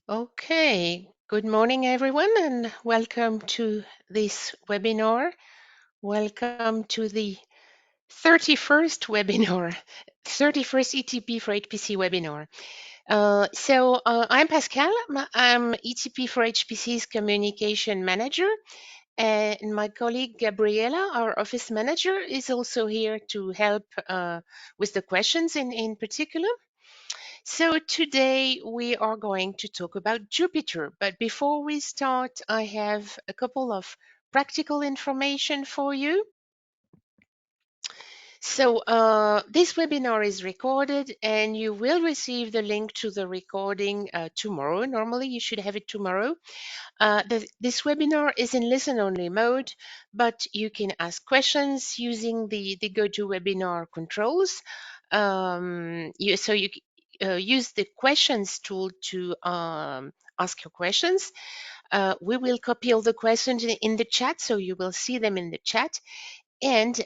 Okay, good morning, everyone, and welcome to this webinar. Welcome to the 31st webinar, 31st ETP4HPC webinar. I'm Pascal. I'm ETP4HPC's communication manager, and my colleague Gabriela, our office manager, is also here to help with the questions in particular. So today we are going to talk about Jupyter, but before we start, I have a couple of practical information for you. This webinar is recorded and you will receive the link to the recording tomorrow. Normally you should have it tomorrow. This webinar is in listen-only mode, but you can ask questions using the GoToWebinar controls. You use the questions tool to ask your questions. We will copy all the questions in the chat, so you will see them in the chat. And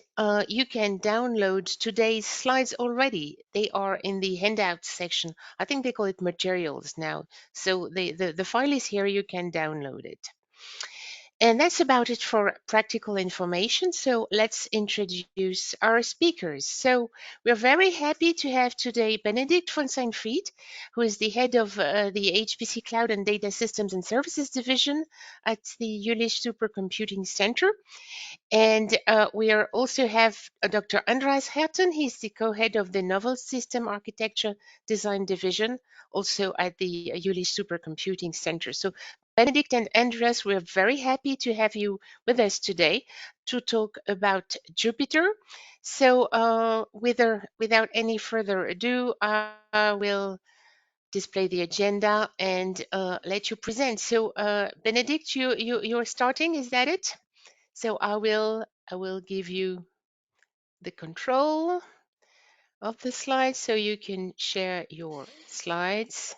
you can download today's slides already. They are in the handouts section. I think they call it materials now. So the file is here, you can download it. And that's about it for practical information. So let's introduce our speakers. So we're very happy to have today Benedikt von St, who is the head of the HPC Cloud and Data Systems and Services Division at the Jülich Supercomputing Center. And we also have Dr. Andreas Herten. He's the co-head of the Novel System Architecture Design Division, also at the Jülich Supercomputing Center. So Benedikt and Andreas, we're very happy to have you with us today to talk about Jupyter. So without any further ado, I will display the agenda and let you present. So Benedikt, you're starting, is that it? So I will give you the control of the slides so you can share your slides.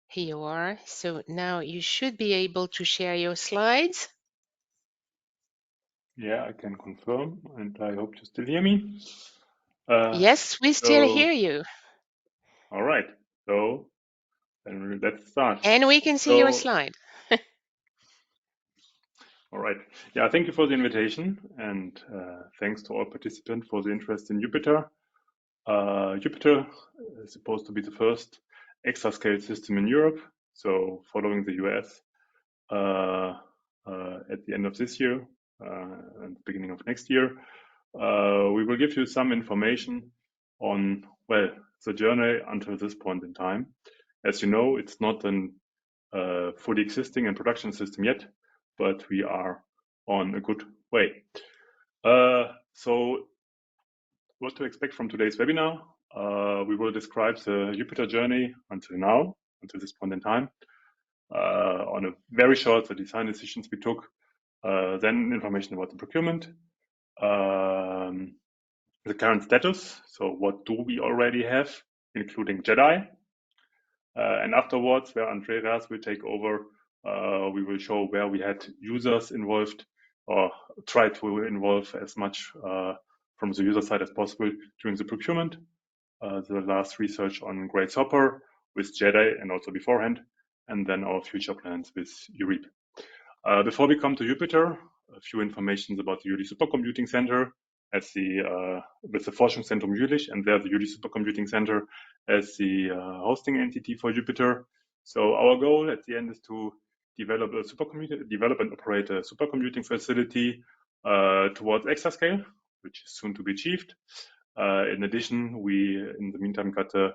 Here you are. So now you should be able to share your slides. Yeah, I can confirm, and I hope you still hear me. Yes, we still hear you. All right. So then let's start. And we can see your slide. All right. Yeah, thank you for the invitation, and thanks to all participants for the interest in Jupyter. Jupyter is supposed to be the first exascale system in Europe. So following the US at the end of this year and the beginning of next year, we will give you some information on, well, the journey until this point in time. As you know, it's not a fully existing and production system yet, but we are on a good way. So what to expect from today's webinar? We will describe the Jupyter journey until now, until this point in time, on a very short, the design decisions we took, then information about the procurement, the current status, so what do we already have, including JEDI, and afterwards, where Andreas will take over, we will show where we had users involved or try to involve as much from the user side as possible during the procurement. The last research on Grace Hopper with JEDI and also beforehand, and then our future plans with EuroHPC. Before we come to Jupyter, a few information about the Jülich Supercomputing Center as with the Forschungszentrum Jülich, and there the Jülich Supercomputing Center as the hosting entity for Jupyter. So our goal at the end is to develop and operate a supercomputing facility towards Exascale, which is soon to be achieved. In addition, we in the meantime got a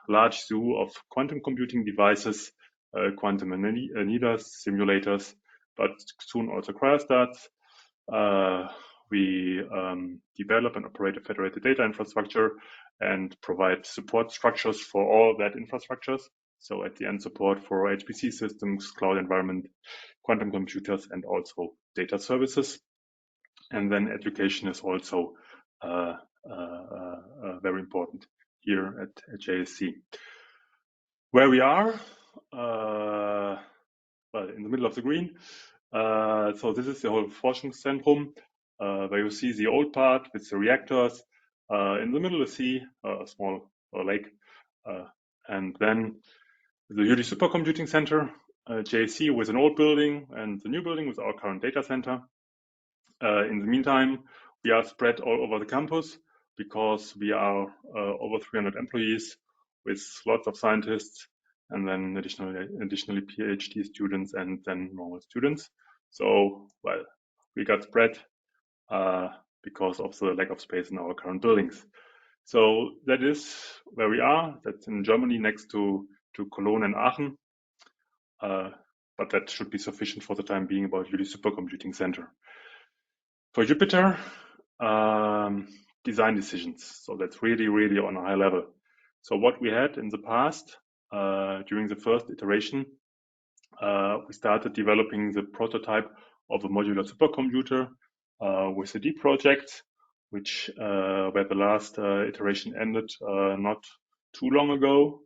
large zoo of quantum computing devices, quantum annealers, simulators, but soon also cryostats. We develop and operate a federated data infrastructure and provide support structures for all that infrastructures. So at the end, support for HPC systems, cloud environment, quantum computers, and also data services. And then education is also very important here at JSC. Where we are, well, in the middle of the green. So this is the whole Forschungszentrum, where you see the old part with the reactors. In the middle, you see a small lake. And then the UD Supercomputing Center, JEC with an old building and the new building with our current data center. In the meantime, we are spread all over the campus because we are over 300 employees with lots of scientists and then additionally PhD students and then normal students. So, well, we got spread because of the lack of space in our current buildings. So that is where we are. That's in Germany next to Cologne and Aachen. But that should be sufficient for the time being about UD Supercomputing Center. For Jupyter, design decisions. So that's really, really on a high level. So what we had in the past, during the first iteration, we started developing the prototype of a modular supercomputer with the D project, which where the last iteration ended not too long ago.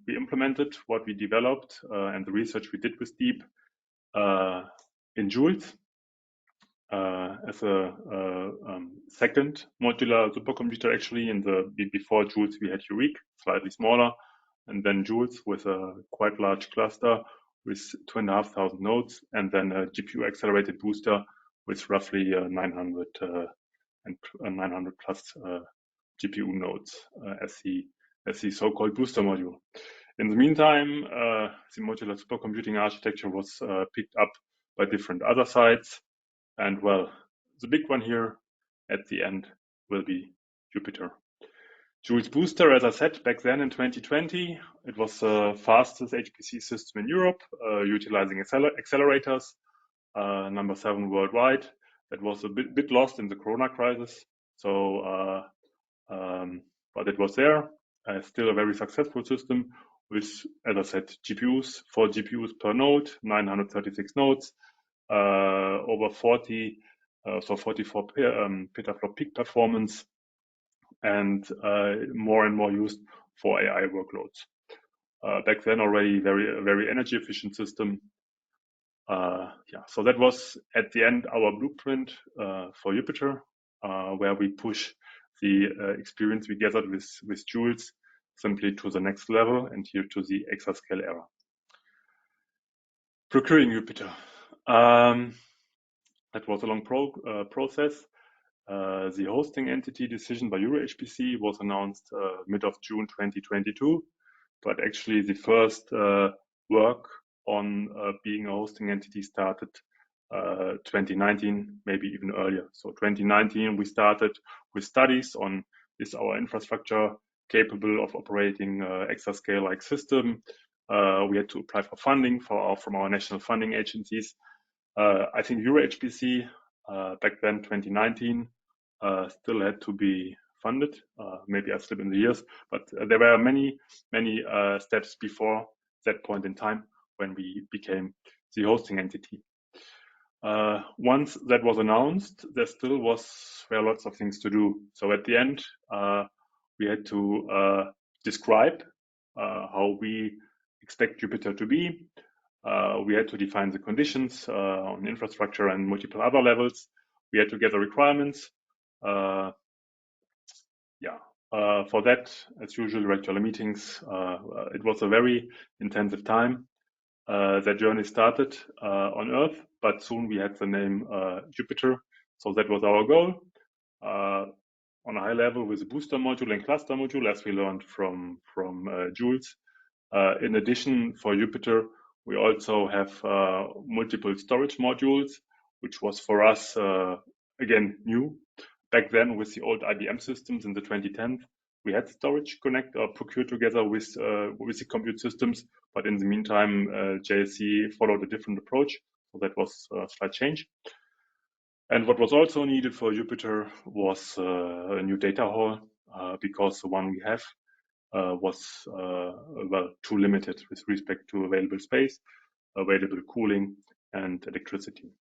We implemented what we developed and the research we did with Deep in Joules as a second modular supercomputer. Actually, before Joules we had Eureka, slightly smaller, and then Joules with a quite large cluster with 2,500 nodes, and then a GPU accelerated booster with roughly 900 plus GPU nodes as the so-called booster module. In the meantime, the modular supercomputing architecture was picked up by different other sites, and well, the big one here at the end will be Jupyter. Joules Booster, as I said, back then in 2020, it was the fastest HPC system in Europe, utilizing accelerators, number 7 worldwide. That was a bit lost in the Corona crisis, so but it was there. Still a very successful system with, as I said, GPUs, 4 GPUs per node, 936 nodes, over 40, so 44 petaflop peak performance, and more and more used for AI workloads. Back then already very energy efficient system. Yeah, so that was at the end our blueprint for Jupyter, where we push the experience we gathered with Joules simply to the next level, and here to the Exascale era. Procuring Jupyter. That was a long process. The hosting entity decision by EuroHPC was announced mid of June 2022, but actually the first work on being a hosting entity started 2019, maybe even earlier. So 2019 we started with studies on, is our infrastructure capable of operating Exascale-like system. We had to apply for funding from our national funding agencies. I think EuroHPC back then 2019 still had to be funded. Maybe I slip in the years, but there were many steps before that point in time when we became the hosting entity. Once that was announced, there still were lots of things to do. So at the end, we had to describe how we expect Jupyter to be. We had to define the conditions on infrastructure and multiple other levels. We had to gather requirements. For that, as usual, regular meetings. It was a very intensive time. That journey started on Earth, but soon we had the name Jupyter. So that was our goal. On a high level with a booster module and cluster module, as we learned from Joules. In addition, for Jupyter, we also have multiple storage modules, which was for us, again, new. Back then, with the old IBM systems in the 2010s, we had storage procured together with the compute systems, but in the meantime, JSC followed a different approach, so that was a slight change. And what was also needed for Jupyter was a new data hall, because the one we have was too limited with respect to available space, available cooling, and electricity.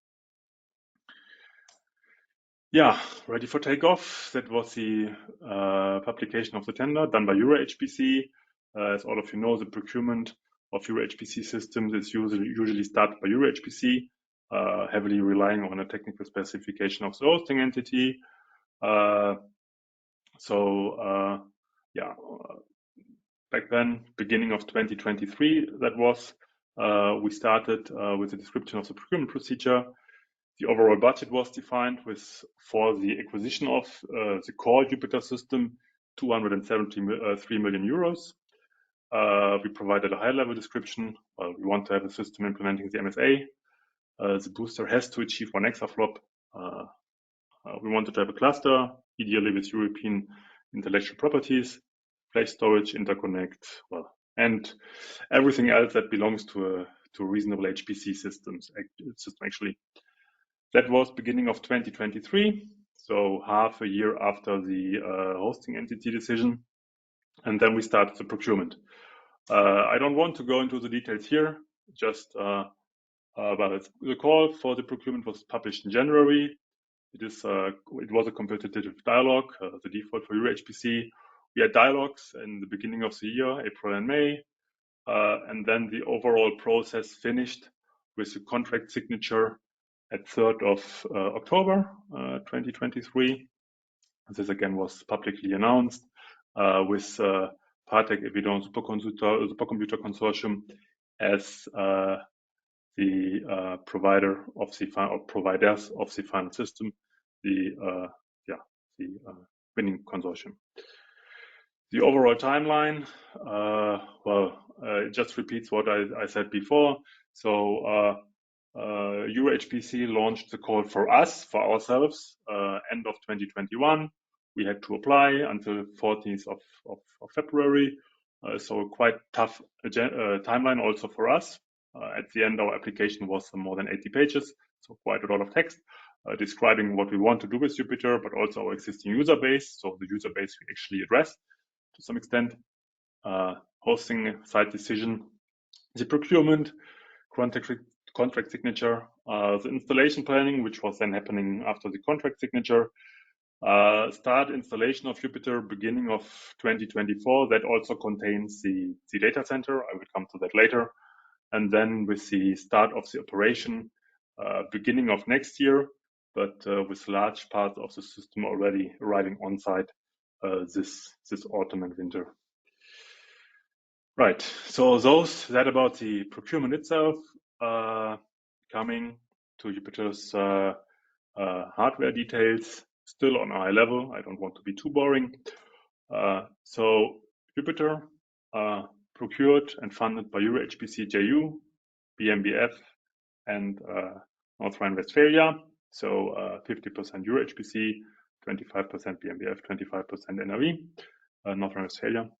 Yeah, ready for takeoff. That was the publication of the tender done by EuroHPC. As all of you know, the procurement of EuroHPC systems is usually started by EuroHPC, heavily relying on a technical specification of the hosting entity. back then, beginning of 2023, that was, we started with the description of the procurement procedure. The overall budget was defined for the acquisition of the core Jupyter system, 273 million euros. We provided a high-level description. We want to have a system implementing the MSA. The booster has to achieve 1 exaflop. We wanted to have a cluster, ideally with European intellectual properties, flash storage, interconnect, and everything else that belongs to a reasonable HPC system. Actually, that was beginning of 2023, so half a year after the hosting entity decision, and then we started the procurement. I don't want to go into the details here, just but the call for the procurement was published in January. It was a competitive dialogue, the default for EuroHPC. We had dialogues in the beginning of the year, April and May, and then the overall process finished with the contract signature at 3rd of October 2023. This again was publicly announced with Partec Evident Supercomputer Consortium as the provider of the providers of the final system, the winning consortium. The overall timeline, it just repeats what I said before. So EuroHPC launched the call for ourselves, end of 2021. We had to apply until 14th of February. So quite tough timeline also for us. At the end, our application was more than 80 pages, so quite a lot of text describing what we want to do with Jupyter, but also our existing user base. So the user base we actually addressed to some extent. Hosting site decision, the procurement, contract signature, the installation planning, which was then happening after the contract signature. Start installation of Jupyter beginning of 2024. That also contains the data center. I will come to that later. And then with the start of the operation, beginning of next year, but with large parts of the system already arriving on site this autumn and winter. Right. So that about the procurement itself. Coming to Jupyter's hardware details, still on a high level. I don't want to be too boring. So Jupyter procured and funded by EuroHPC JU, BMBF, and North Rhine-Westphalia. So 50% EuroHPC, 25% BMBF, 25% NRV, North Rhine-Westphalia.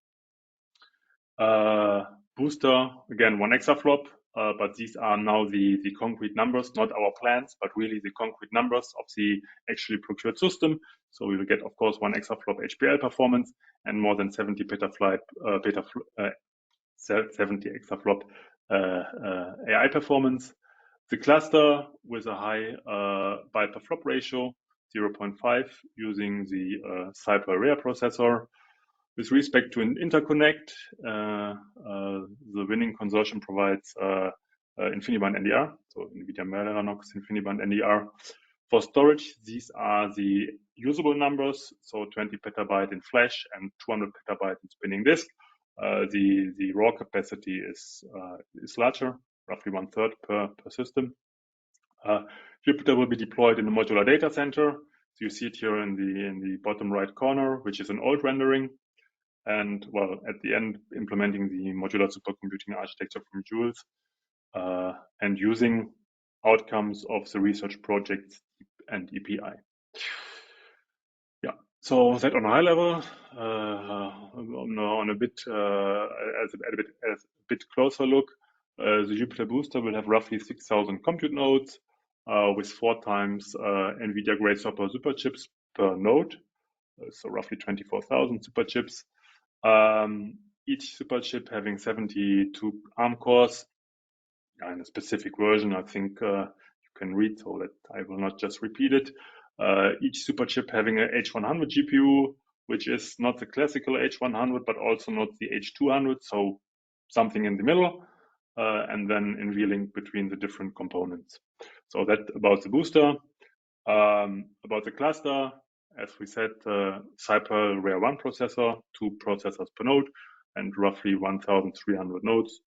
Booster, again, 1 exaflop, but these are now the concrete numbers, not our plans, but really the concrete numbers of the actually procured system. So we will get, of course, 1 exaflop HPL performance and more than 70 exaflop AI performance. The cluster with a high byte per flop ratio, 0.5, using the SiPearl Rhea processor. With respect to an interconnect, the winning consortium provides InfiniBand NDR, so NVIDIA Mellanox InfiniBand NDR. For storage, these are the usable numbers, so 20 petabyte in flash and 200 petabyte in spinning disk. The raw capacity is larger, roughly 1/3 per system. Jupyter will be deployed in a modular data center. So you see it here in the bottom right corner, which is an old rendering. And well, at the end, implementing the modular supercomputing architecture from Jules and using outcomes of the research projects and EPI. Yeah, so that on a high level, on a bit closer look, the Jupyter Booster will have roughly 6,000 compute nodes with 4 times NVIDIA Grace Hopper Superchips per node, so roughly 24,000 superchips. Each superchip having 72 ARM cores in a specific version. I think you can read, so that I will not just repeat it. Each superchip having a H100 GPU, which is not the classical H100, but also not the H200, so something in the middle, and then in VLink between the different components. So that about the booster. About the cluster, as we said, SiPearl Rhea1 processor, 2 processors per node, and roughly 1,300 nodes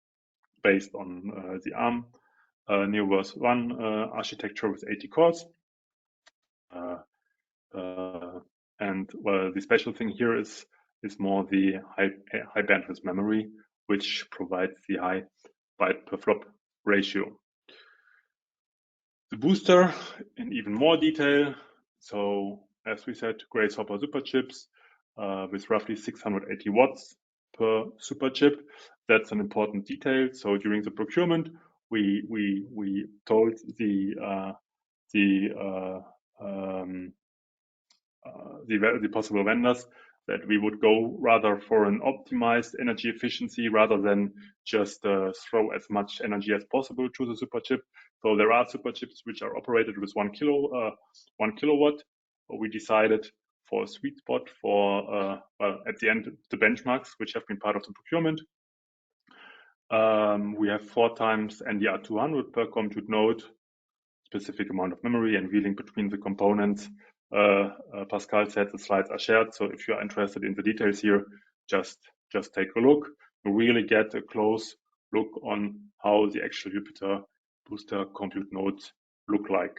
based on the ARM Neoverse 1 architecture with 80 cores. And well, the special thing here is more the high bandwidth memory, which provides the high byte per flop ratio. The booster in even more detail. So as we said, Grace Hopper Superchips with roughly 680 watts per superchip. That's an important detail. So during the procurement, we told the possible vendors that we would go rather for an optimized energy efficiency rather than just throw as much energy as possible to the superchip. So there are superchips which are operated with 1 kilowatt. But we decided for a sweet spot for well, at the end the benchmarks which have been part of the procurement. We have 4 times NDR200 per compute node, specific amount of memory and wheeling between the components. Pascal said the slides are shared, so if you are interested in the details here, just take a look. You really get a close look on how the actual Jupyter booster compute nodes look like.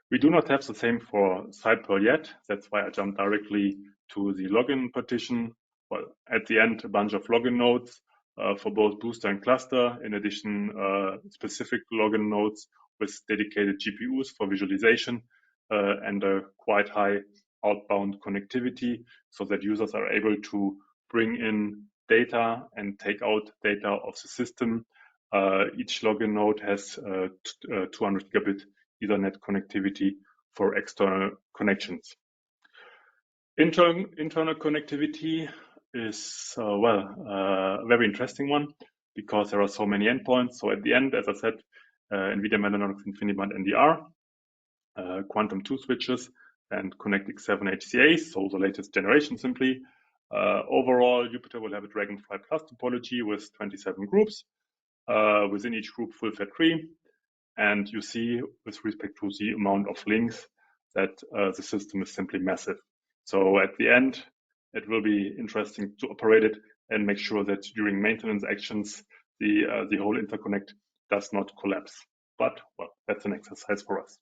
We do not have the same for SiPearl yet. That's why I jumped directly to the login partition. Well, at the end, a bunch of login nodes for both booster and cluster. In addition, specific login nodes with dedicated GPUs for visualization and a quite high outbound connectivity so that users are able to bring in data and take out data of the system. Each login node has 200 gigabit Ethernet connectivity for external connections. Internal connectivity is a very interesting one because there are so many endpoints. So at the end, as I said, NVIDIA Mellanox InfiniBand NDR, Quantum 2 switches, and ConnectX-7 HCAs, so the latest generation simply. Overall, Jupyter will have a Dragonfly Plus topology with 27 groups. Within each group, full fat tree. And you see, with respect to the amount of links, that the system is simply massive. So at the end, it will be interesting to operate it and make sure that during maintenance actions, the whole interconnect does not collapse. But, well, that's an exercise for us.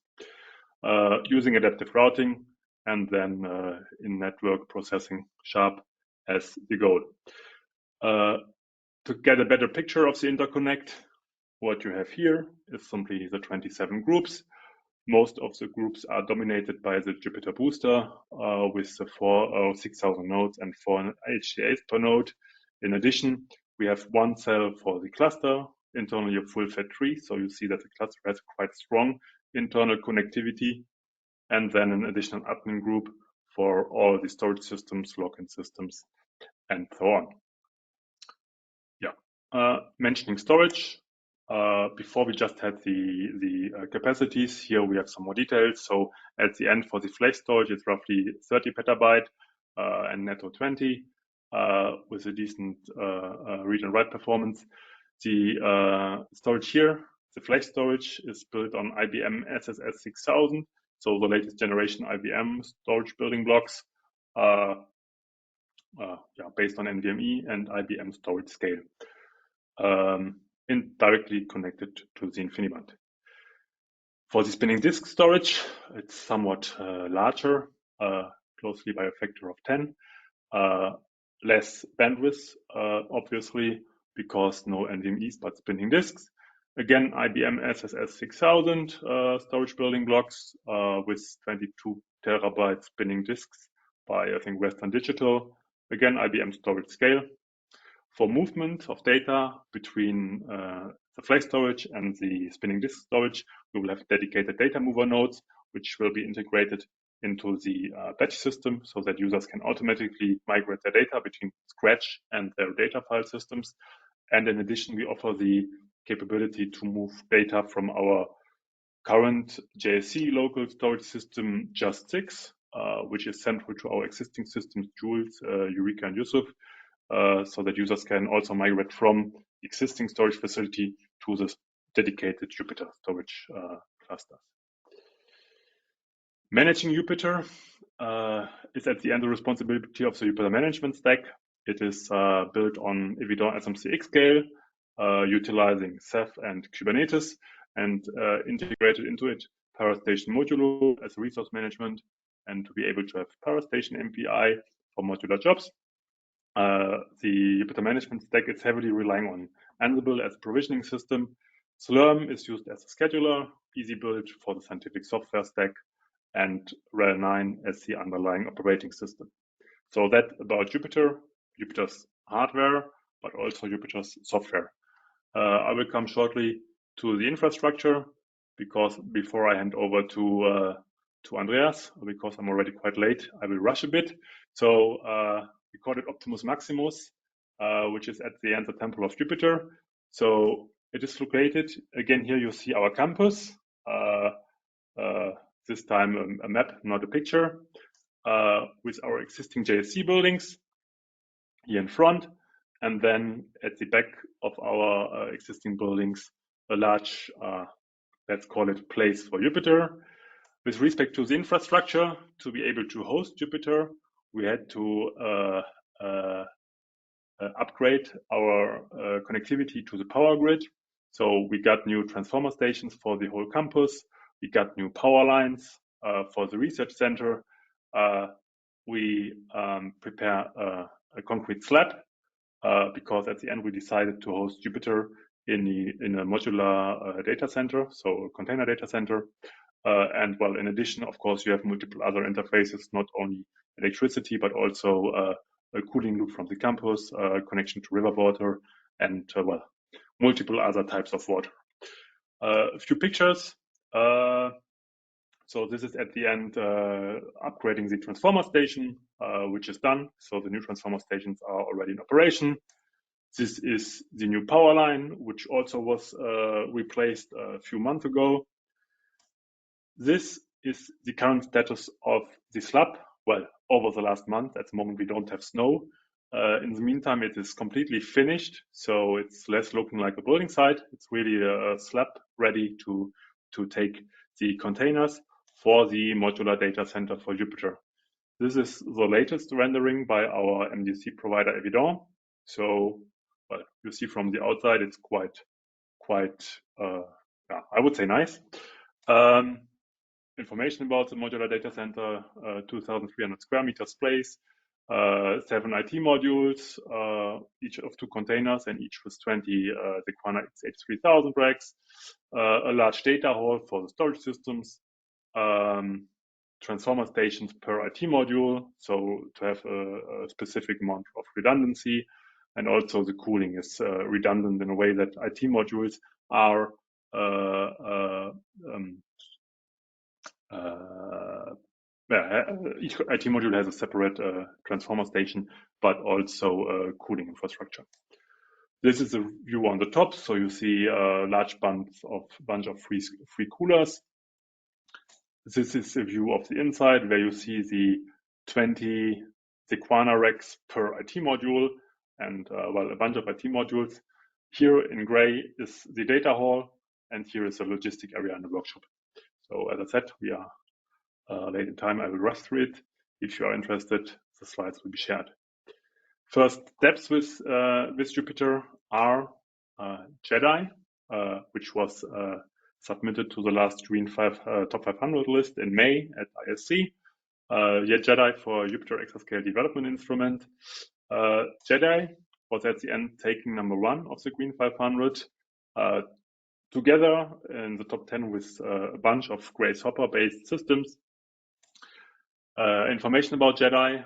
Using adaptive routing and then in-network processing sharp as the goal. To get a better picture of the interconnect, what you have here is simply the 27 groups. Most of the groups are dominated by the Jupyter booster with the 6,000 nodes and 4 HCAs per node. In addition, we have one cell for the cluster, internally a full fat tree. So you see that the cluster has quite strong internal connectivity, and then an additional admin group for all the storage systems, login systems, and so on. Yeah, mentioning storage. Before we just had the capacities. Here we have some more details. So at the end for the flash storage, it's roughly 30 petabyte and netto 20 with a decent read and write performance. The storage here, the flash storage, is built on IBM SSS 6000. So the latest generation IBM storage building blocks based on NVMe and IBM storage scale. Directly connected to the InfiniBand. For the spinning disk storage, it's somewhat larger, closely by a factor of 10. Less bandwidth, obviously, because no NVMe's but spinning disks. Again, IBM SSS 6000 storage building blocks with 22 terabyte spinning disks by, I think, Western Digital. Again, IBM storage scale. For movement of data between the flash storage and the spinning disk storage, we will have dedicated data mover nodes, which will be integrated into the batch system so that users can automatically migrate their data between Scratch and their data file systems. And in addition, we offer the capability to move data from our current JSC local storage system, Just 6, which is central to our existing systems, Jules, Eureka, and Yusuf, so that users can also migrate from existing storage facility to the dedicated Jupyter storage clusters. Managing Jupyter is at the end the responsibility of the Jupyter management stack. It is built on Evidon SMC Exascale, utilizing Ceph and Kubernetes, and integrated into it Parastation Modulo as resource management, and to be able to have Parastation MPI for modular jobs. The Jupyter management stack is heavily relying on Ansible as a provisioning system. Slurm is used as a scheduler, EasyBuild for the scientific software stack, and RHEL9 as the underlying operating system. So that about Jupyter, Jupyter's hardware, but also Jupyter's software. I will come shortly to the infrastructure, because before I hand over to Andreas, because I'm already quite late, I will rush a bit. So we call it Optimus Maximus, which is at the end the Temple of Jupyter. So it is located, again, here you see our campus, this time a map, not a picture, with our existing JSC buildings here in front, and then at the back of our existing buildings, a large, let's call it place for Jupyter. With respect to the infrastructure, to be able to host Jupyter, we had to upgrade our connectivity to the power grid. So we got new transformer stations for the whole campus. We got new power lines for the research center. We prepare a concrete slab because at the end we decided to host Jupyter in a modular data center, so a container data center. And well, in addition, of course, you have multiple other interfaces, not only electricity, but also a cooling loop from the campus, connection to river water, and well, multiple other types of water. A few pictures. So this is at the end upgrading the transformer station, which is done. So the new transformer stations are already in operation. This is the new power line, which also was replaced a few months ago. This is the current status of the slab. Well, over the last month, at the moment we don't have snow. In the meantime, it is completely finished, so it's less looking like a building site. It's really a slab ready to take the containers for the modular data center for Jupyter. This is the latest rendering by our MDC provider Evidon. So, well, you see from the outside, it's quite, yeah, I would say nice. Information about the modular data center: 2,300 square meters place, 7 IT modules, each of 2 containers, and each with 20 Sequana XH3000 racks, a large data hall for the storage systems, transformer stations per IT module, so to have a specific amount of redundancy, and also the cooling is redundant in a way that IT modules are each IT module has a separate transformer station, but also cooling infrastructure. This is a view on the top, so you see a large bunch of free coolers. This is a view of the inside, where you see the 20 Sequana racks per IT module, and well, a bunch of IT modules. Here in gray is the data hall, and here is the logistic area and the workshop. So as I said, we are late in time. I will rush through it. If you are interested, the slides will be shared. First steps with Jupyter are JEDI, which was submitted to the last Green Top 500 list in May at ISC. JEDI for Jupyter Exascale Development Instrument. JEDI was at the end taking #1 of the Green 500. Together in the top 10 with a bunch of Grace Hopper based systems. Information about JEDI,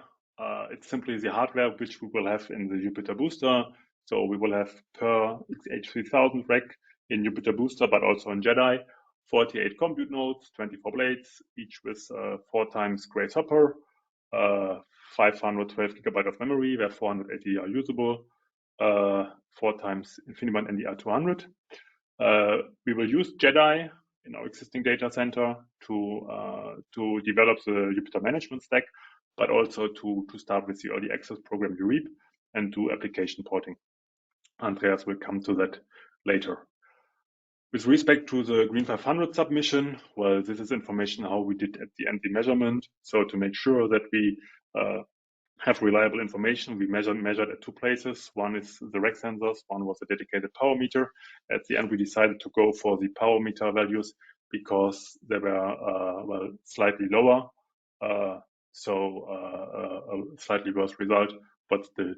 it's simply the hardware which we will have in the Jupyter Booster. So we will have per XH3000 rack in Jupyter Booster, but also in JEDI, 48 compute nodes, 24 blades, each with 4 times Grace Hopper, 512 GB of memory, where 480 are usable, 4 times InfiniBand NDR200. We will use JEDI in our existing data center to develop the Jupyter management stack, but also to start with the early access program UREAP and do application porting. Andreas will come to that later. With respect to the Green 500 submission, well, this is information how we did at the end the measurement. So to make sure that we have reliable information. We measured at two places. One is the rack sensors, one was a dedicated power meter. At the end, we decided to go for the power meter values because they were well, slightly lower, so a slightly worse result, but still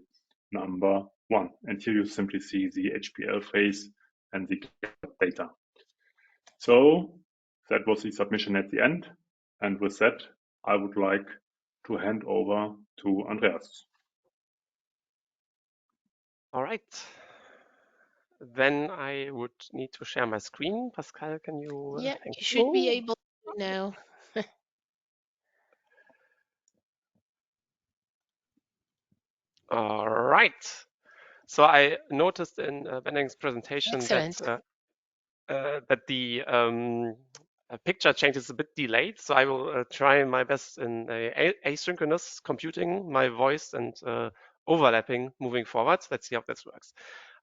number one. And here you simply see the HPL phase and the data. So that was the submission at the end. And with that, I would like to hand over to Andreas. All right. Then I would need to share my screen. Pascal, can you? Yeah, thank you should be you. able to now. All right. So I noticed in Benedikt's presentation Excellent. that the picture change is a bit delayed. So I will try my best in asynchronous computing my voice and overlapping moving forward. Let's see how this works.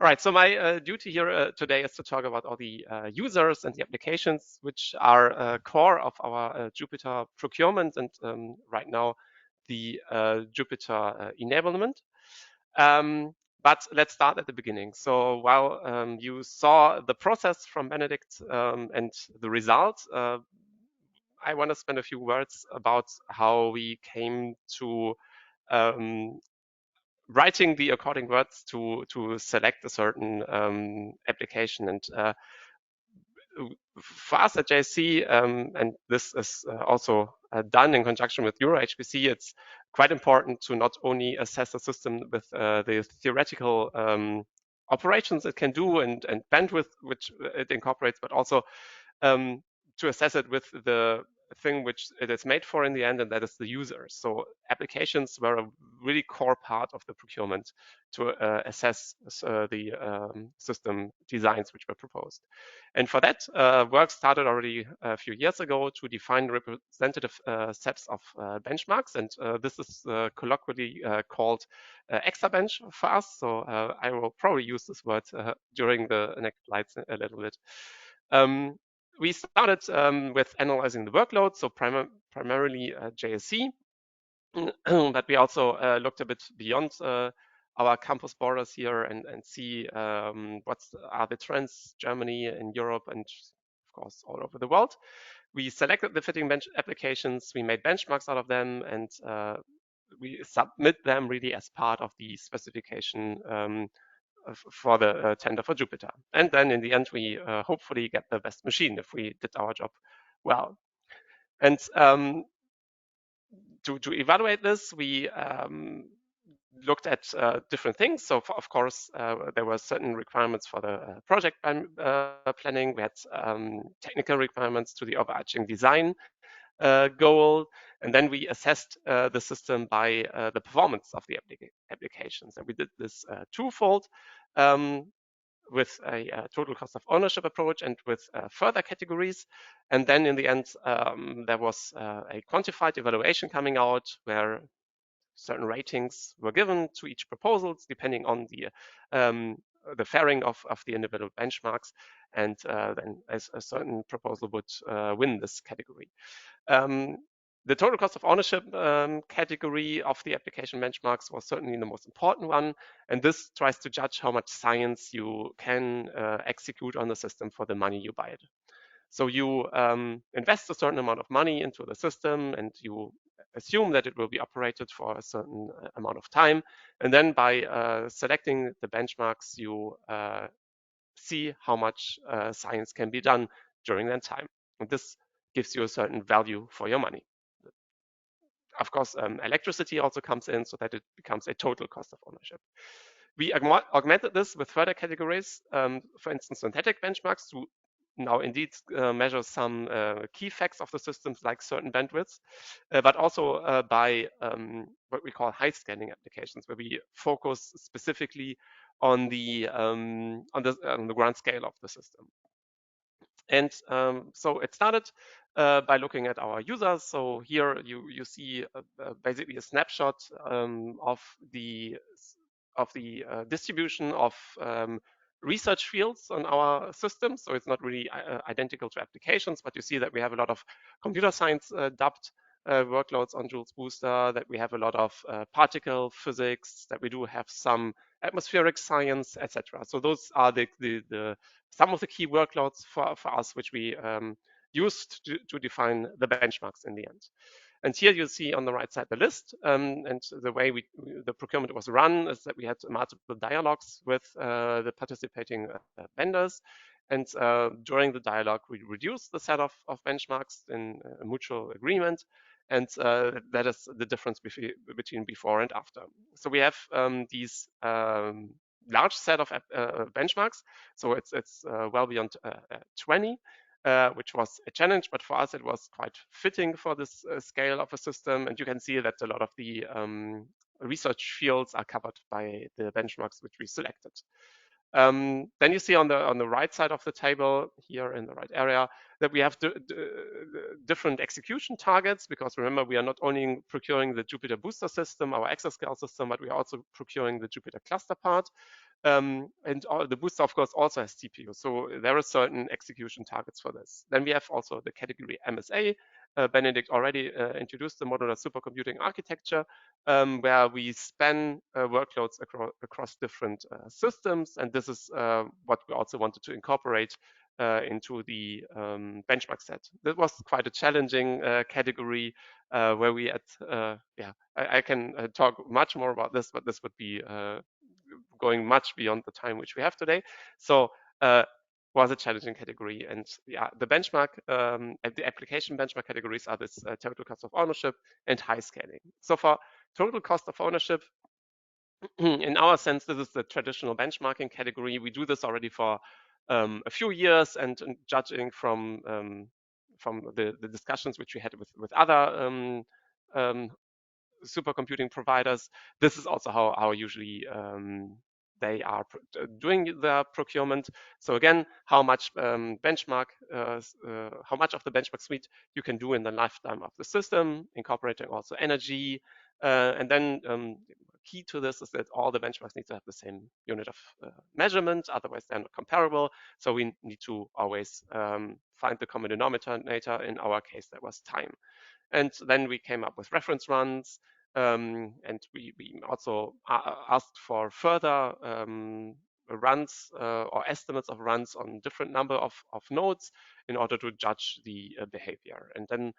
All right, so my duty here today is to talk about all the users and the applications which are core of our Jupyter procurement and right now the Jupyter enablement. But let's start at the beginning. So while you saw the process from Benedikt and the result, I want to spend a few words about how we came to writing the according words to select a certain application. And for us at JSC, and this is also done in conjunction with EuroHPC, it's quite important to not only assess the system with the theoretical operations it can do and bandwidth which it incorporates, but also to assess it with the thing which it is made for in the end, and that is the users. So applications were a really core part of the procurement to assess the system designs which were proposed. And for that, work started already a few years ago to define representative sets of benchmarks. And this is colloquially called Exabench for us. So I will probably use this word during the next slides a little bit. We started with analyzing the workload, so primarily JSC, but we also looked a bit beyond our campus borders here and see what are the trends, Germany and Europe and of course all over the world. We selected the fitting bench applications, we made benchmarks out of them, and we submit them really as part of the specification for the tender for Jupyter. And then in the end, we hopefully get the best machine if we did our job well. And to evaluate this, we looked at different things. So of course, there were certain requirements for the project planning. We had technical requirements to the overarching design goal. And then we assessed the system by the performance of the applications. And we did this twofold with a total cost of ownership approach and with further categories. And then in the end, there was a quantified evaluation coming out where certain ratings were given to each proposals depending on the fairing of the individual benchmarks, and then a certain proposal would win this category. The total cost of ownership category of the application benchmarks was certainly the most important one, and this tries to judge how much science you can execute on the system for the money you buy it. So you invest a certain amount of money into the system and you assume that it will be operated for a certain amount of time. And then by selecting the benchmarks, you see how much science can be done during that time. And this gives you a certain value for your money. Of course, electricity also comes in so that it becomes a total cost of ownership. We augmented this with further categories, for instance, synthetic benchmarks to now indeed measure some key facts of the systems like certain bandwidths, but also by what we call high scanning applications, where we focus specifically on the grand scale of the system. And so it started by looking at our users. So here you see basically a snapshot of the distribution of research fields on our system. So it's not really identical to applications, but you see that we have a lot of computer science dubbed workloads on Joules Booster, that we have a lot of particle physics, that we do have some atmospheric science, etc. So those are some of the key workloads for us, which we used to define the benchmarks in the end. And here you see on the right side the list, and the way the procurement was run is that we had multiple dialogues with the participating vendors. And during the dialogue, we reduced the set of benchmarks in a mutual agreement. And that is the difference between before and after. So we have these large set of benchmarks. So it's well beyond 20. Which was a challenge, but for us it was quite fitting for this scale of a system. And you can see that a lot of the research fields are covered by the benchmarks which we selected. Then you see on the right side of the table here in the right area that we have different execution targets, because remember, we are not only procuring the Jupyter Booster system, our Exascale system, but we are also procuring the Jupyter cluster part. And the booster, of course, also has CPU. So there are certain execution targets for this. Then we have also the category MSA. Benedikt already introduced the modular supercomputing architecture, where we span workloads across different systems. And this is what we also wanted to incorporate into the benchmark set. That was quite a challenging category where we had, I can talk much more about this, but this would be going much beyond the time which we have today. So was a challenging category. And yeah, the benchmark, the application benchmark categories are this total cost of ownership and high scaling. So for total cost of ownership, in our sense, this is the traditional benchmarking category. We do this already for a few years, and judging from the discussions which we had with other supercomputing providers, this is also how usually they are doing their procurement. So again, how much benchmark, how much of the benchmark suite you can do in the lifetime of the system, incorporating also energy, and then key to this is that all the benchmarks need to have the same unit of measurement, otherwise they're not comparable. So we need to always find the common denominator. In our case, that was time. And then we came up with reference runs, and we also asked for further runs or estimates of runs on different number of nodes in order to judge the behavior. And then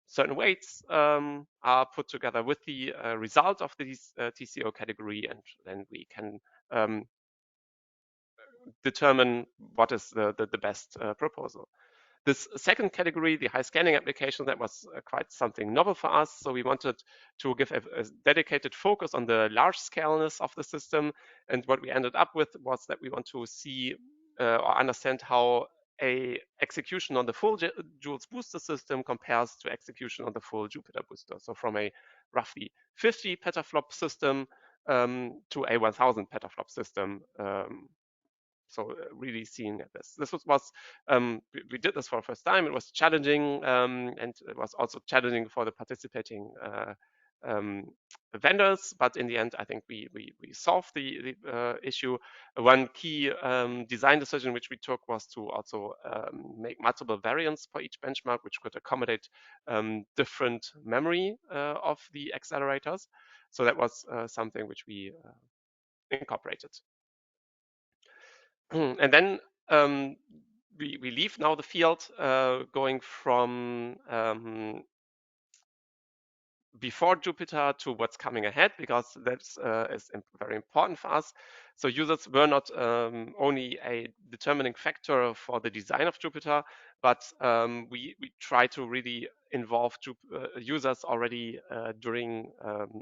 certain weights are put together with the result of this TCO category, and then we can determine what is the best proposal. This second category, the high scaling application, that was quite something novel for us. So we wanted to give a dedicated focus on the large scaleness of the system. And what we ended up with was that we want to see or understand how a execution on the full Joules Booster system compares to execution on the full Jupyter Booster. So from a roughly 50 petaflop system to a 1000 petaflop system. So really seeing at this. This was we did this for the first time. It was challenging, and it was also challenging for the participating vendors. But in the end, I think we solved the issue. One key design decision which we took was to also make multiple variants for each benchmark, which could accommodate different memory of the accelerators. So that was something which we incorporated. And then we leave now the field going from before Jupyter to what's coming ahead, because that is very important for us. So users were not only a determining factor for the design of Jupyter, but we try to really involve users already during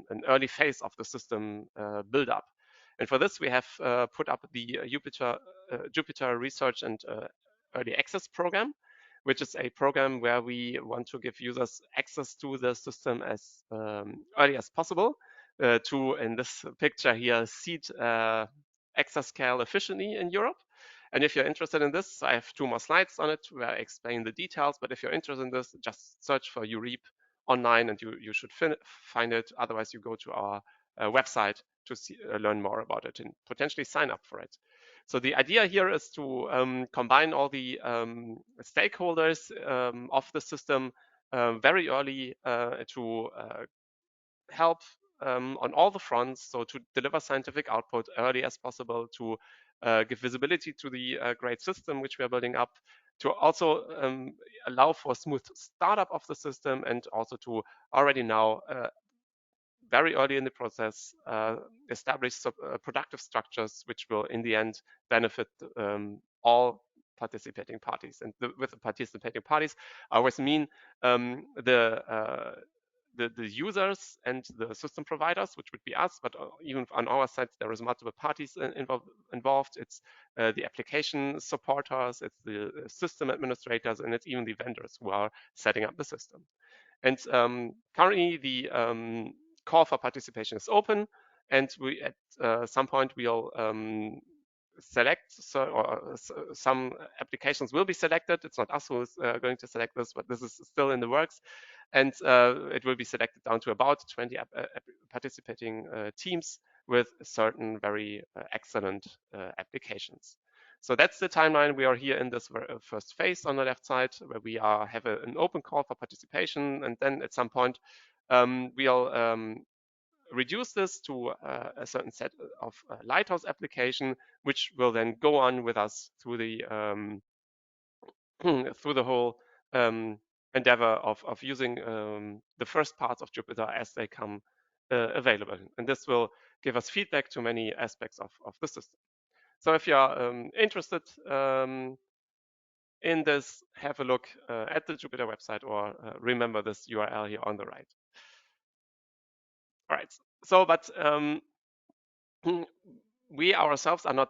an early phase of the system build-up. And for this, we have put up the Jupyter Research and Early Access program, which is a program where we want to give users access to the system as early as possible to, in this picture here, seed Exascale efficiently in Europe. And if you're interested in this, I have 2 more slides on it where I explain the details. But if you're interested in this, just search for EuroHPC online and you should find it. Otherwise, you go to our website to learn more about it and potentially sign up for it. So the idea here is to combine all the stakeholders of the system very early to help on all the fronts, so to deliver scientific output early as possible, to give visibility to the great system which we are building up, to also allow for smooth startup of the system, and also to already now very early in the process establish productive structures which will in the end benefit all participating parties. And with the participating parties, I always mean the users and the system providers, which would be us, but even on our side, there is multiple parties involved. It's the application supporters, it's the system administrators, and it's even the vendors who are setting up the system. And currently, the call for participation is open, and we at some point we'll select, or some applications will be selected. It's not us who is going to select this, but this is still in the works. And it will be selected down to about 20 participating teams with certain very excellent applications. So that's the timeline. We are here in this first phase on the left side, where we have an open call for participation, and then at some point we'll reduce this to a certain set of Lighthouse application, which will then go on with us through the through the whole endeavor of using the first parts of Jupyter as they come available. And this will give us feedback to many aspects of the system. So if you are interested in this, have a look at the Jupyter website, or remember this URL here on the right. All right. So, but we ourselves are not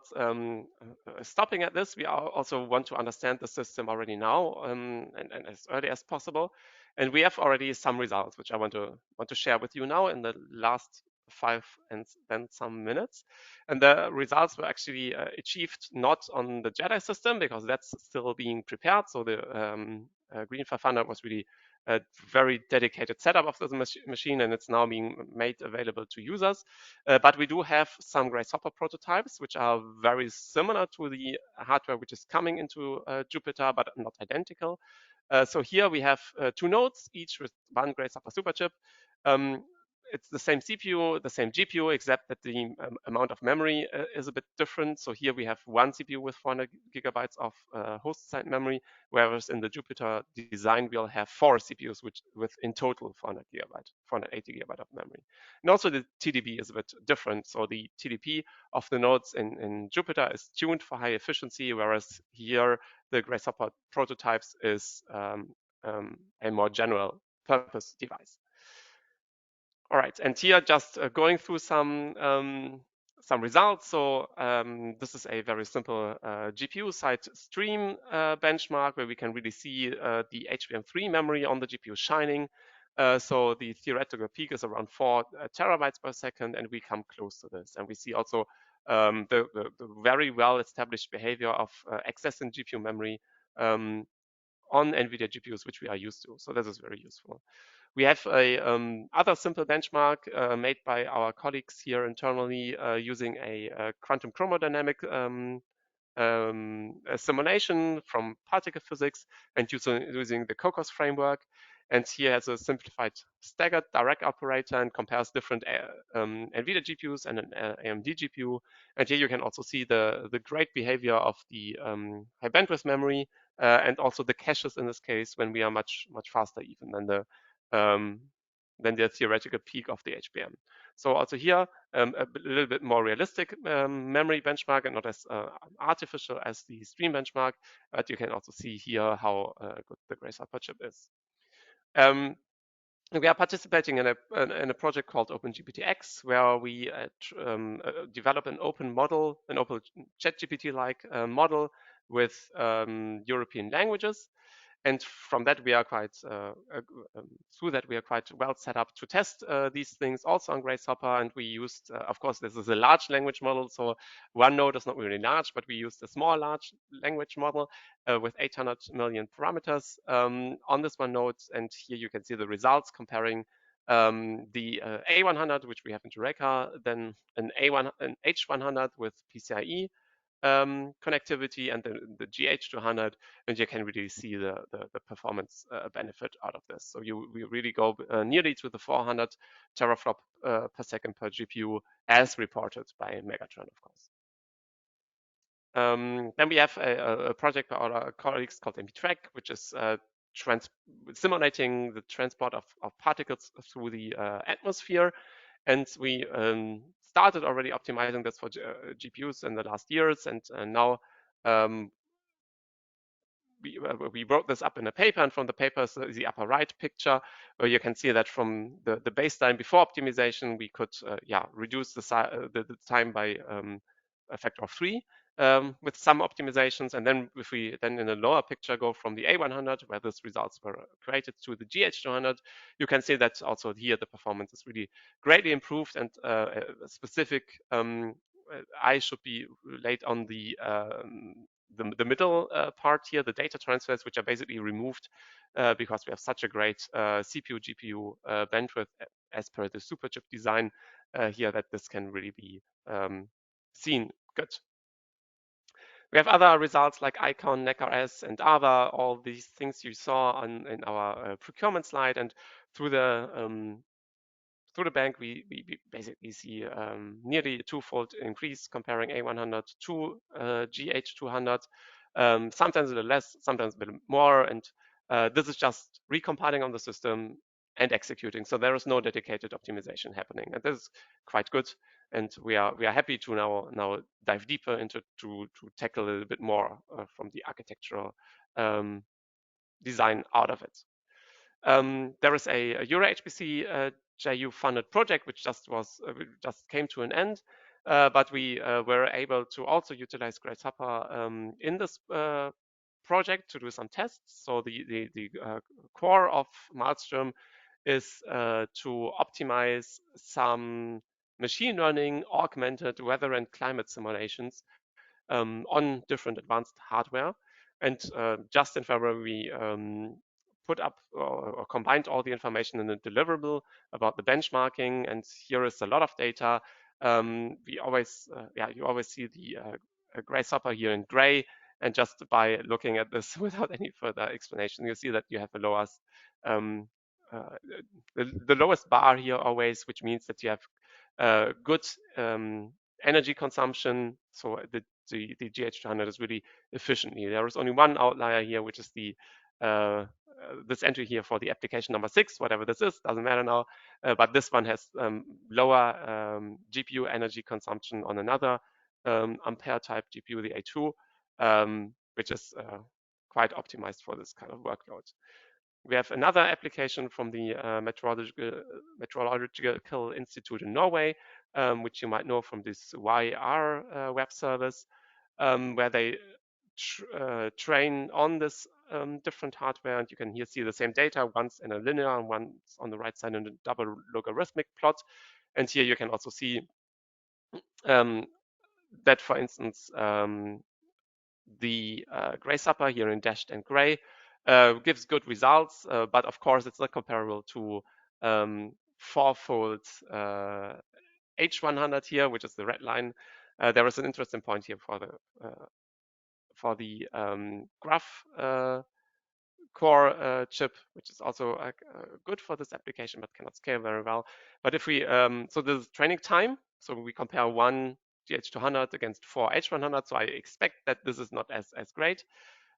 stopping at this. We also want to understand the system already now and as early as possible. And we have already some results, which I want to share with you now in the last 5 and then some minutes. And the results were actually achieved not on the JEDI system, because that's still being prepared. So the Green 500 was really a very dedicated setup of the machine, and it's now being made available to users. But we do have some Grace Hopper prototypes, which are very similar to the hardware which is coming into Jupyter, but not identical. So here we have 2 nodes, each with 1 Grace Hopper Superchip. It's the same CPU, the same GPU, except that the amount of memory is a bit different. So here we have 1 CPU with 400 gigabytes of host-side memory, whereas in the Jupyter design, we'll have 4 CPUs with in total 480 gigabyte of memory. And also the TDP is a bit different. So the TDP of the nodes in Jupyter is tuned for high efficiency, whereas here the Grace Hopper prototypes is a more general purpose device. All right, and here just going through some results. So this is a very simple GPU side stream benchmark, where we can really see the HBM3 memory on the GPU shining. So the theoretical peak is around 4 terabytes per second, and we come close to this. And we see also the very well established behavior of excess in GPU memory on NVIDIA GPUs, which we are used to. So this is very useful. We have a other simple benchmark made by our colleagues here internally using a quantum chromodynamic simulation from particle physics, and using the COCOS framework. And here has a simplified staggered direct operator and compares different NVIDIA GPUs and an AMD GPU. And here you can also see the great behavior of the high bandwidth memory and also the caches in this case, when we are much faster even than the theoretical peak of the HBM. So also here, a little bit more realistic memory benchmark, and not as artificial as the stream benchmark, but you can also see here how good the Grace Hopper chip is. We are participating in a project called OpenGPTX, where we develop an open model, an open ChatGPT-like model with European languages. And from that, we are quite well set up to test these things also on Grace Hopper. And we used, of course, this is a large language model, so one node is not really large, but we used a small large language model with 800 million parameters on this one node. And here you can see the results comparing the A100, which we have in Eureka, then an H100 with PCIe, connectivity and the GH200, and you can really see the performance benefit out of this. So we really go nearly to the 400 teraflop per second per GPU as reported by Megatron, of course. Then we have a project by our colleagues called MP-Track, which is simulating the transport of particles through the atmosphere. And we started already optimizing this for GPUs in the last years. And now we wrote this up in a paper, and from the paper is the upper right picture, where you can see that from the baseline before optimization, we could reduce the time by a factor of 3 with some optimizations. And then if we then in the lower picture go from the A100, where these results were created, to the GH200, you can see that also here the performance is really greatly improved, and a specific eye should be laid on the middle part here, the data transfers, which are basically removed because we have such a great CPU GPU bandwidth as per the superchip design here, that this can really be seen good. We have other results like Icon, NEC-RS, and AVA, all these things you saw in our procurement slide. And through the bank, we basically see nearly a twofold increase comparing A100 to GH200, sometimes a little less, sometimes a bit more. And this is just recompiling on the system and executing. So there is no dedicated optimization happening. And this is quite good. And we are happy to now dive deeper into to tackle a little bit more from the architectural design out of it. There is a EuroHPC JU funded project which just came to an end, but we were able to also utilize Grace Hopper in this project to do some tests. So the core of Maelstrom is to optimize some machine learning augmented weather and climate simulations on different advanced hardware. And just in February, we put up or combined all the information in a deliverable about the benchmarking. And here is a lot of data. You always see the Grace Hopper here in gray. And just by looking at this without any further explanation, you see that you have the lowest the lowest bar here always, which means that you have good energy consumption. So the GH200 is really efficiently. There is only one outlier here, which is the this entry here for the application number 6, whatever this is, doesn't matter now. But this one has lower GPU energy consumption on another Ampere type GPU, the A2, which is quite optimized for this kind of workload. We have another application from the Meteorological Institute in Norway, which you might know from this YR web service, where they train on this different hardware, and you can here see the same data, once in a linear and once on the right side in a double logarithmic plot. And here you can also see that, for instance, the Grace Hopper here in dashed and gray gives good results, but of course it's not comparable to fourfold H100 here, which is the red line. There is an interesting point here for the graph core chip, which is also good for this application, but cannot scale very well. But if we, so this is training time, so we compare one GH200 against 4 H100, so I expect that this is not as great.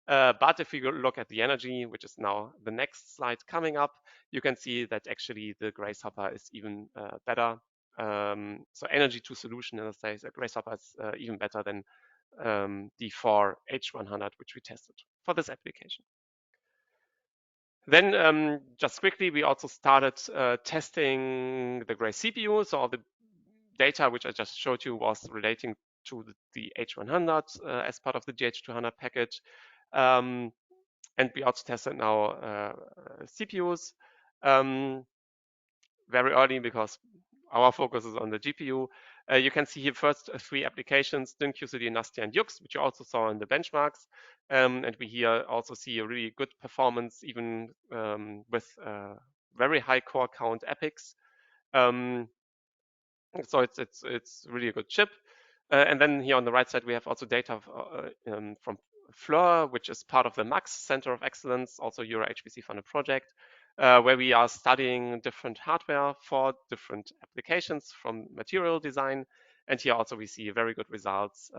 But if we look at the energy, which is now the next slide coming up, you can see that actually the Grace Hopper is even better. So energy to solution, in this case, Grace Hopper is even better than the 4 H100, which we tested for this application. Then just quickly, we also started testing the Grace CPU. So all the data which I just showed you was relating to the H100 as part of the GH200 package. And we also tested now CPUs very early because our focus is on the GPU. You can see here first 3 applications, DIN, QCD, Nastia, and YUX, which you also saw in the benchmarks. And we here also see a really good performance, even with very high core count epics. So it's really a good chip. And then here on the right side, we have also data from Fleur, which is part of the MAX Center of Excellence, also EuroHPC funded project, where we are studying different hardware for different applications from material design. And here also we see very good results,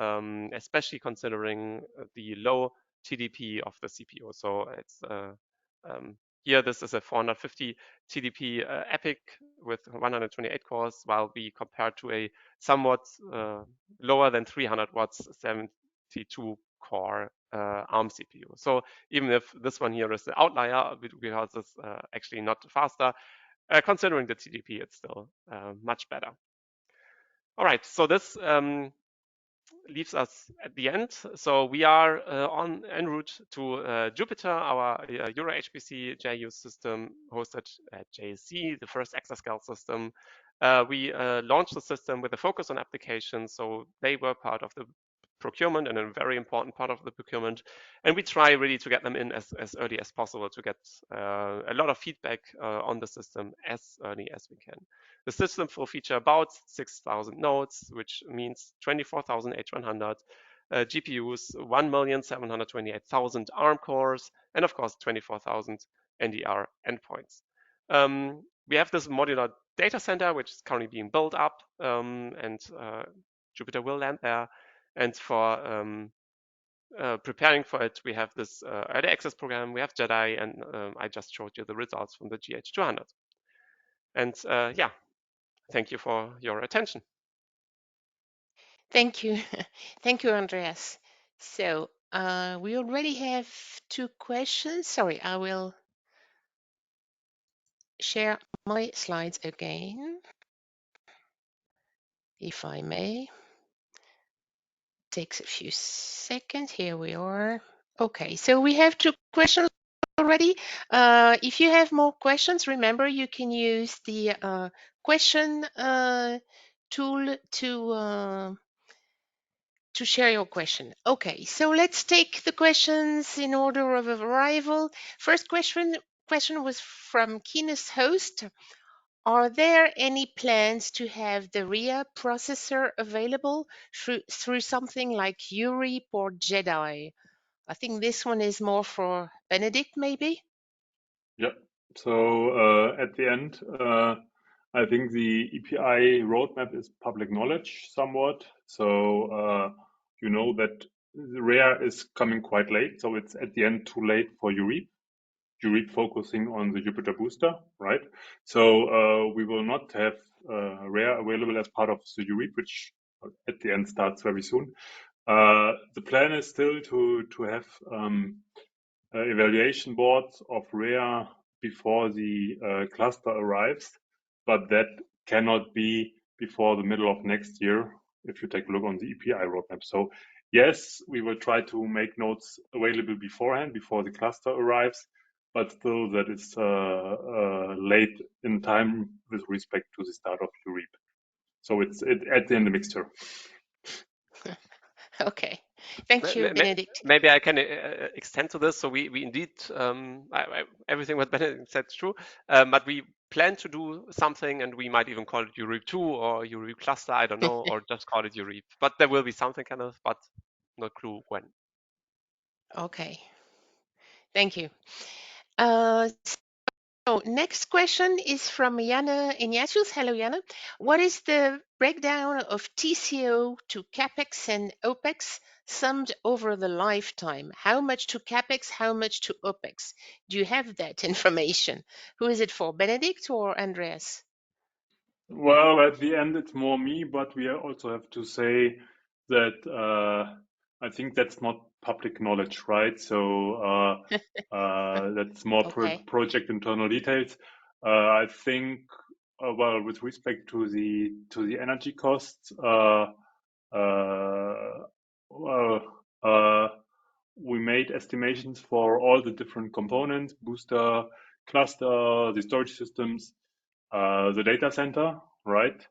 especially considering the low TDP of the CPU. So it's here, this is a 450 TDP EPIC with 128 cores, while we compare to a somewhat lower than 300 watts 72 core ARM CPU. So even if this one here is the outlier because it's actually not faster, considering the TDP, it's still much better. All right, so this leaves us at the end. So we are en route to Jupiter, our EuroHPC JU system hosted at JSC, the first Exascale system. We launched the system with a focus on applications, so they were part of the procurement and a very important part of the procurement. And we try really to get them in as early as possible to get a lot of feedback on the system as early as we can. The system will feature about 6,000 nodes, which means 24,000 H100 GPUs, 1,728,000 ARM cores, and of course 24,000 NDR endpoints. We have this modular data center, which is currently being built up, and Jupiter will land there. And for preparing for it, we have this early access program, we have JEDI, and I just showed you the results from the GH200. And yeah, thank you for your attention. Thank you. Thank you, Andreas. So we already have 2 questions. Sorry, I will share my slides again, if I may. Takes a few seconds. Here we are. Okay, so we have 2 questions already. If you have more questions, remember you can use the question tool to share your question. Okay, so let's take the questions in order of arrival. First question was from Keenest Host. Are there any plans to have the Rhea processor available through something like EuroHPC or JEDI? I think this one is more for Benedikt, maybe? Yeah. So at the end, I think the EPI roadmap is public knowledge somewhat. So you know that the Rhea is coming quite late. So it's at the end too late for EuroHPC. EuroHPC focusing on the Jupyter booster, right? So we will not have Rhea available as part of the EuroHPC, which at the end starts very soon. The plan is still to have evaluation boards of Rhea before the cluster arrives, but that cannot be before the middle of next year if you take a look on the EPI roadmap. So yes, we will try to make nodes available beforehand, before the cluster arrives, but still that is late in time with respect to the start of EuroHPC. So it's at the end a mixture. Okay, thank you, Benedikt. Maybe I can extend to this. So we indeed, everything what Benedikt said is true, but we plan to do something, and we might even call it EuroHPC 2 or EuroHPC cluster, I don't know, or just call it EuroHPC. But there will be something kind of, but no clue when. Okay, thank you. So next question is from Jana Ignatius. Hello, Jana. What is the breakdown of TCO to CapEx and OpEx summed over the lifetime? How much to CapEx, how much to OpEx? Do you have that information? Who is it for, Benedikt or Andreas? Well, at the end, it's more me, but we also have to say that I think that's not public knowledge, right? So that's more Okay. project internal details. I think, well, with respect to the energy costs, we made estimations for all the different components: booster, cluster, the storage systems, the data center, right?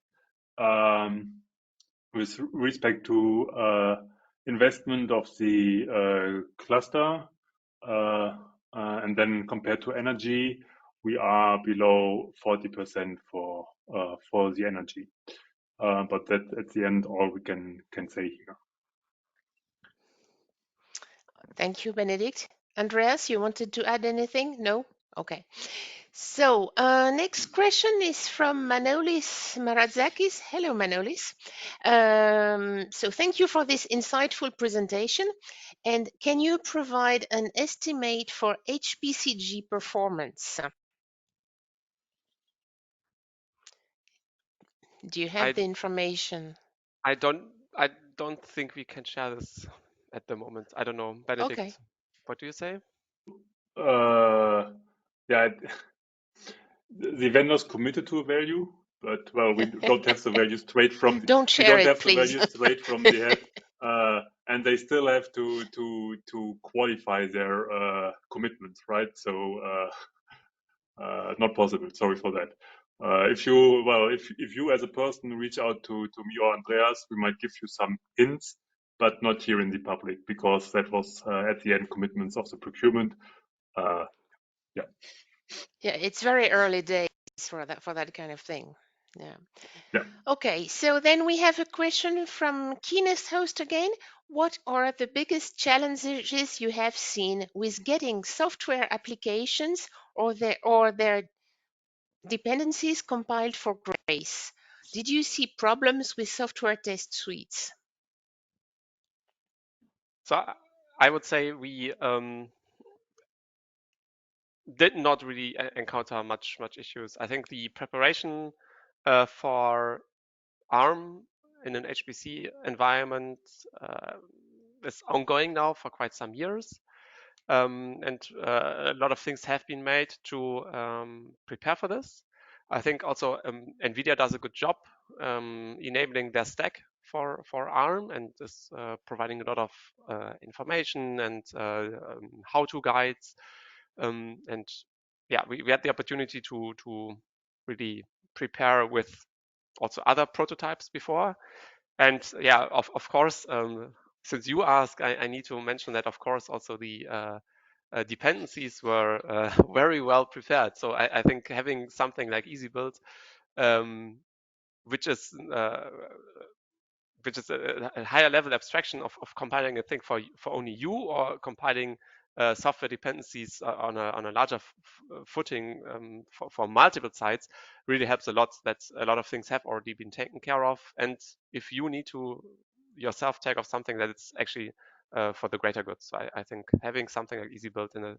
With respect to investment of the cluster, and then compared to energy, we are below 40% for the energy. But that's at the end all we can say here. Thank you, Benedikt. Andreas, you wanted to add anything? No? Okay. So next question is from Manolis Marazakis. Hello, Manolis. So thank you for this insightful presentation. And can you provide an estimate for HPCG performance? Do you have the information? I don't think we can share this at the moment. I don't know, Benedikt. Okay. What do you say? Yeah, the vendors committed to a value, but well, we don't have the value straight from the, Don't share it, please. the value straight from the head, and they still have to qualify their commitments, right? So not possible. Sorry for that. If you as a person reach out to me or Andreas, we might give you some hints, but not here in the public, because that was at the end commitments of the procurement. Yeah. Yeah, it's very early days for that kind of thing. Yeah. Yeah. Okay, so then we have a question from Keenest Host again. What are the biggest challenges you have seen with getting software applications or their dependencies compiled for Grace? Did you see problems with software test suites? So I would say we did not really encounter much issues. I think the preparation for ARM in an HPC environment is ongoing now for quite some years. And a lot of things have been made to prepare for this. I think also NVIDIA does a good job enabling their stack for ARM and is providing a lot of information and how-to guides. And yeah, we had the opportunity to really prepare with also other prototypes before. And yeah, of course, since you ask, I need to mention that, of course, also the dependencies were very well prepared. So I think having something like EasyBuild, which is a higher level abstraction of compiling a thing for only you, or compiling software dependencies on a larger footing for multiple sites, really helps a lot. That a lot of things have already been taken care of, and if you need to yourself take off something, that it's actually for the greater good. So I think having something like EasyBuild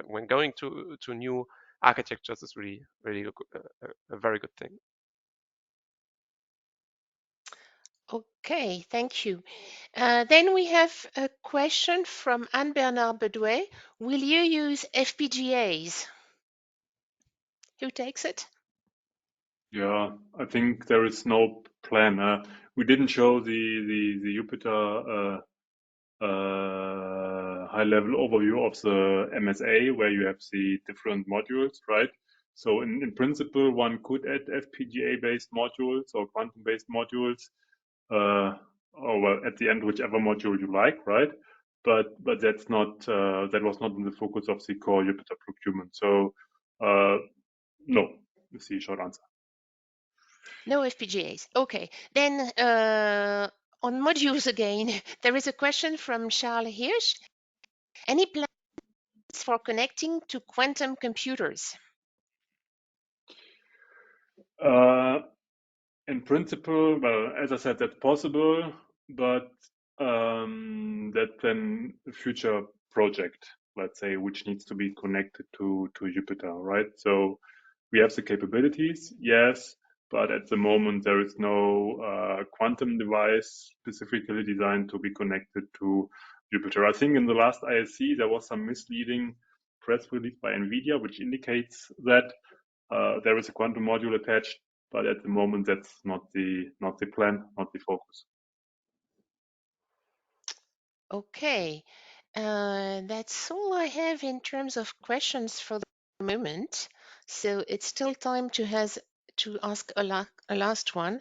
when going to new architectures is really a very good thing. Okay, thank you. Then we have a question from Anne-Bernard Bedouet. Will you use FPGAs? Who takes it? Yeah, I think there is no plan. We didn't show the Jupyter high-level overview of the MSA where you have the different modules, right? So in principle, one could add FPGA-based modules or quantum-based modules, or well, at the end, whichever module you like, right? But that's not that was not in the focus of the core Jupyter procurement. So no, is the short answer. No FPGAs. Okay. Then on modules again, there is a question from Charles Hirsch. Any plans for connecting to quantum computers? In principle, well, as I said, that's possible, but that's then a future project, let's say, which needs to be connected to Jupyter, right? So we have the capabilities, yes, but at the moment there is no quantum device specifically designed to be connected to Jupyter. I think in the last ISC there was some misleading press release by NVIDIA which indicates that there is a quantum module attached, but at the moment that's not the plan, not the focus. Okay. That's all I have in terms of questions for the moment. So it's still time to ask a last one.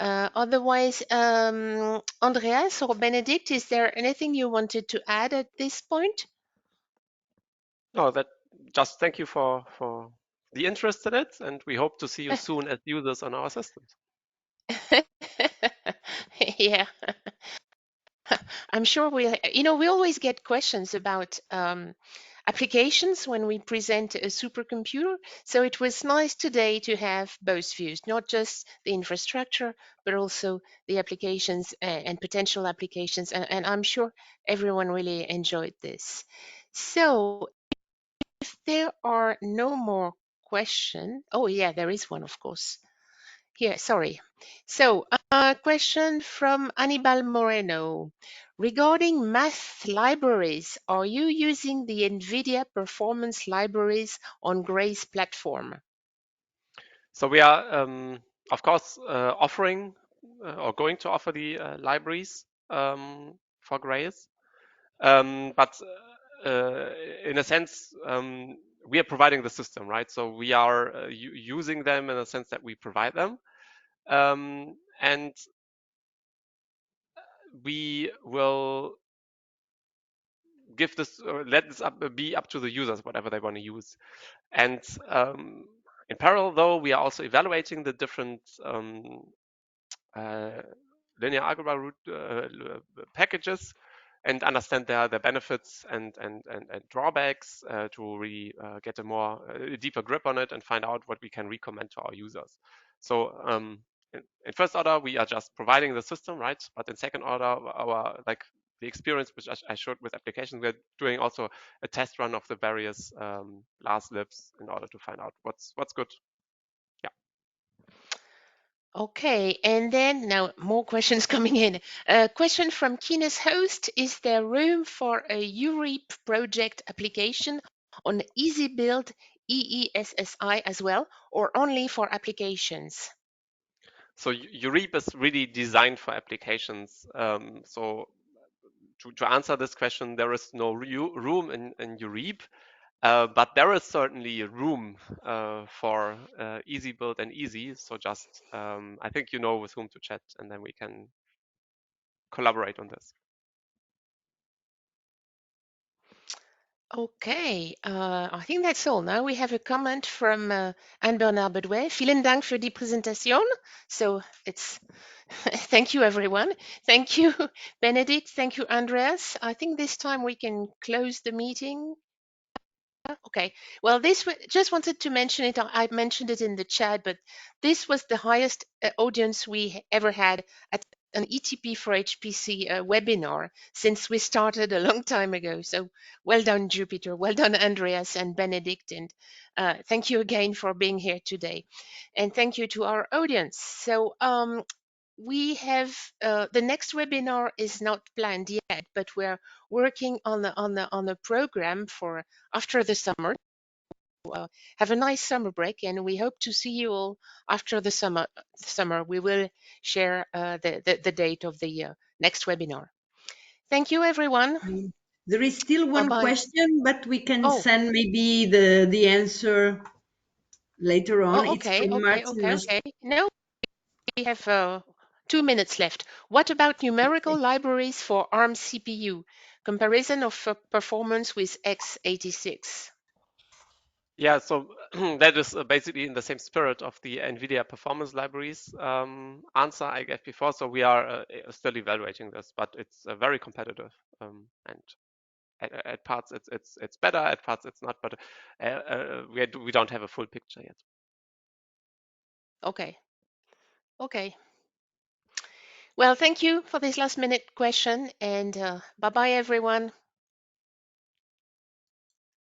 Otherwise, Andreas or Benedikt, is there anything you wanted to add at this point? No, that just thank you for the interest in it, and we hope to see you soon as users on our systems. Yeah. I'm sure we always get questions about applications when we present a supercomputer. So it was nice today to have both views, not just the infrastructure, but also the applications and potential applications. And I'm sure everyone really enjoyed this. So if there are no more questions, oh yeah, there is one, of course. Here, sorry. So, a question from Anibal Moreno. Regarding math libraries, are you using the NVIDIA performance libraries on Grace platform? So we are, of course, offering or going to offer the libraries for Grace. But in a sense, we are providing the system, right? So we are using them in a sense that we provide them. And we will give this, or let this be up to the users, whatever they want to use. And in parallel, though, we are also evaluating the different linear algebra root packages and understand their benefits and drawbacks to really get a more deeper grip on it and find out what we can recommend to our users. So in first order, we are just providing the system, right? But in second order, our the experience which I showed with applications, we're doing also a test run of the various last libs in order to find out what's good. Yeah. Okay, and then now more questions coming in. A question from Keena's host. Is there room for a UREAP project application on Easy Build EESSI as well, or only for applications? So UREAP is really designed for applications. So to answer this question, there is no room in UREAP, but there is certainly room for easy build and easy. So just I think you know with whom to chat, and then we can collaborate on this. Okay, I think that's all. Now we have a comment from Anne-Bernard Bedouet. Vielen Dank für die Präsentation. So it's thank you, everyone. Thank you, Benedikt. Thank you, Andreas. I think this time we can close the meeting. Okay. Well, just wanted to mention it. I mentioned it in the chat, but this was the highest audience we ever had at an ETP4HPC webinar since we started a long time ago. So well done, Jupiter. Well done, Andreas and Benedikt. And thank you again for being here today. And thank you to our audience. So we have the next webinar is not planned yet, but we're working on the program for after the summer. Have a nice summer break, and we hope to see you all after the summer. We will share the date of the next webinar. Thank you, everyone. There is still one Bye-bye. question, but we can Oh. send maybe the answer later on. Oh, It's okay, from okay, Martin. okay, okay. No, we have 2 minutes left. What about numerical libraries for ARM CPU? Comparison of performance with x86. Yeah, so that is basically in the same spirit of the NVIDIA performance libraries answer I gave before. So we are still evaluating this, but it's very competitive, and at parts it's better, at parts it's not. But we don't have a full picture yet. Okay. Okay. Well, thank you for this last minute question, and bye-bye, everyone.